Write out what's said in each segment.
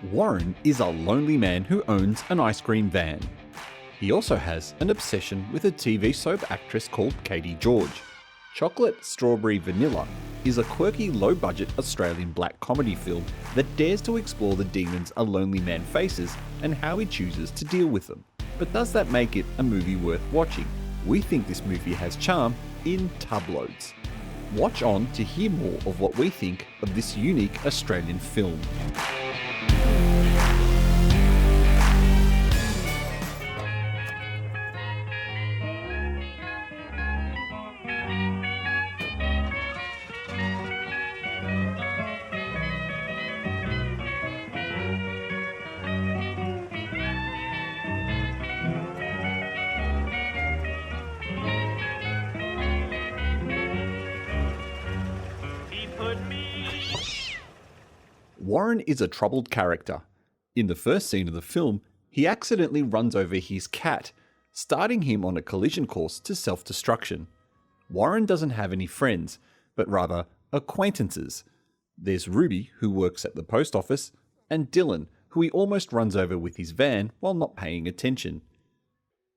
Warren is a lonely man who owns an ice cream van. He also has an obsession with a TV soap actress called Katey George. Chocolate Strawberry Vanilla is a quirky, low-budget Australian black comedy film that dares to explore the demons a lonely man faces and how he chooses to deal with them. But does that make it a movie worth watching? We think this movie has charm in tubloads. Watch on to hear more of what we think of this unique Australian film. Warren is a troubled character. In the first scene of the film, he accidentally runs over his cat, starting him on a collision course to self-destruction. Warren doesn't have any friends, but rather acquaintances. There's Ruby, who works at the post office, and Dylan, who he almost runs over with his van while not paying attention.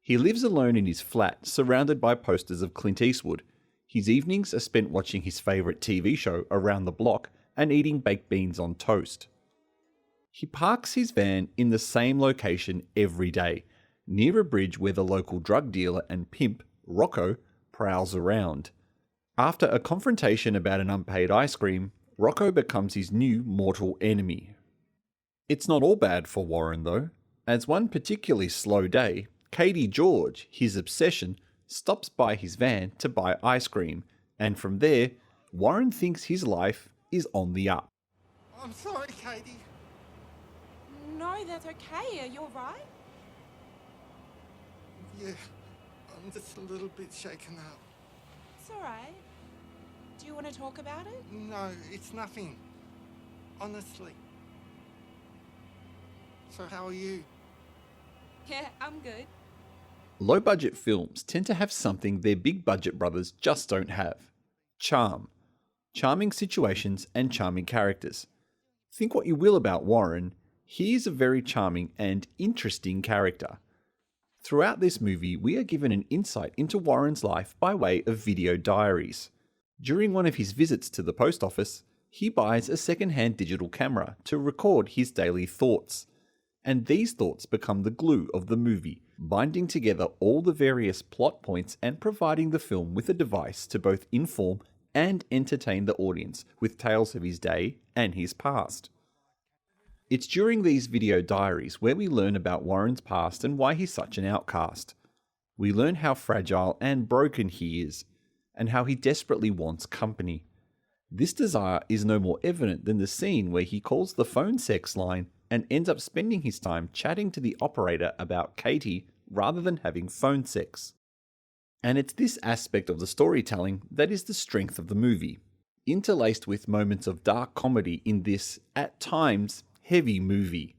He lives alone in his flat, surrounded by posters of Clint Eastwood. His evenings are spent watching his favourite TV show Around the Block and eating baked beans on toast. He parks his van in the same location every day, near a bridge where the local drug dealer and pimp, Rocco, prowls around. After a confrontation about an unpaid ice cream, Rocco becomes his new mortal enemy. It's not all bad for Warren though, as one particularly slow day, Katey George, his obsession, stops by his van to buy ice cream, and from there, Warren thinks his life is on the up. I'm sorry, Katey. No, that's okay. Are you alright? Yeah, I'm just a little bit shaken up. It's alright. Do you want to talk about it? No, it's nothing. Honestly. So how are you? Yeah, I'm good. Low-budget films tend to have something their big-budget brothers just don't have. Charm. Charming situations and charming characters. Think what you will about Warren, he is a very charming and interesting character. Throughout this movie, we are given an insight into Warren's life by way of video diaries. During one of his visits to the post office, he buys a second-hand digital camera to record his daily thoughts. And these thoughts become the glue of the movie, binding together all the various plot points and providing the film with a device to both inform and entertain the audience with tales of his day and his past. It's during these video diaries where we learn about Warren's past and why he's such an outcast. We learn how fragile and broken he is, and how he desperately wants company. This desire is no more evident than the scene where he calls the phone sex line and ends up spending his time chatting to the operator about Katey rather than having phone sex. And it's this aspect of the storytelling that is the strength of the movie, interlaced with moments of dark comedy in this, at times, heavy movie.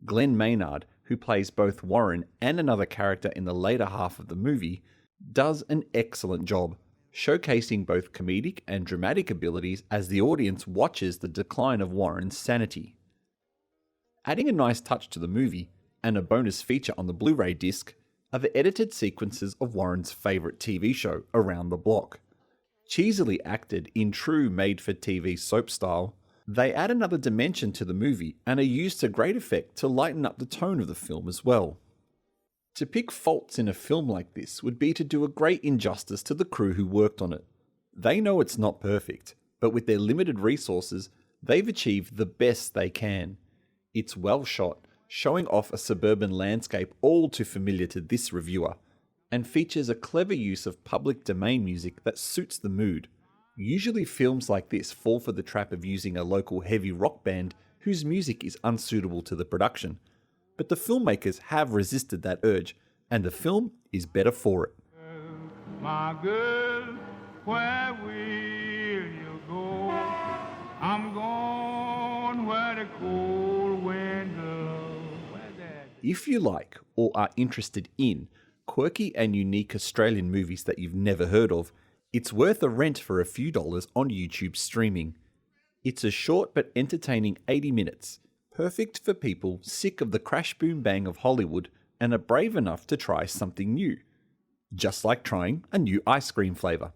Glenn Maynard, who plays both Warren and another character in the later half of the movie, does an excellent job, showcasing both comedic and dramatic abilities as the audience watches the decline of Warren's sanity. Adding a nice touch to the movie, and a bonus feature on the Blu-ray disc, are the edited sequences of Warren's favourite TV show, Around the Block. Cheesily acted in true made-for-TV soap style, they add another dimension to the movie and are used to great effect to lighten up the tone of the film as well. To pick faults in a film like this would be to do a great injustice to the crew who worked on it. They know it's not perfect, but with their limited resources, they've achieved the best they can. It's well shot, showing off a suburban landscape all too familiar to this reviewer, and features a clever use of public domain music that suits the mood. Usually films like this fall for the trap of using a local heavy rock band whose music is unsuitable to the production, but the filmmakers have resisted that urge, and the film is better for it. My girl, where will you go? I'm going where the cold wind blows. If you like or are interested in quirky and unique Australian movies that you've never heard of, it's worth a rent for a few dollars on YouTube streaming. It's a short but entertaining 80 minutes, Perfect for people sick of the crash boom bang of Hollywood and are brave enough to try something new. Just like trying a new ice cream flavour.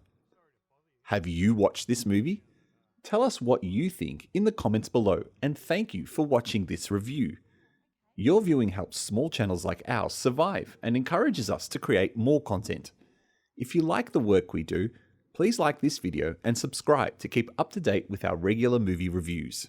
Have you watched this movie? Tell us what you think in the comments below, and thank you for watching this review. Your viewing helps small channels like ours survive and encourages us to create more content. If you like the work we do, please like this video and subscribe to keep up to date with our regular movie reviews.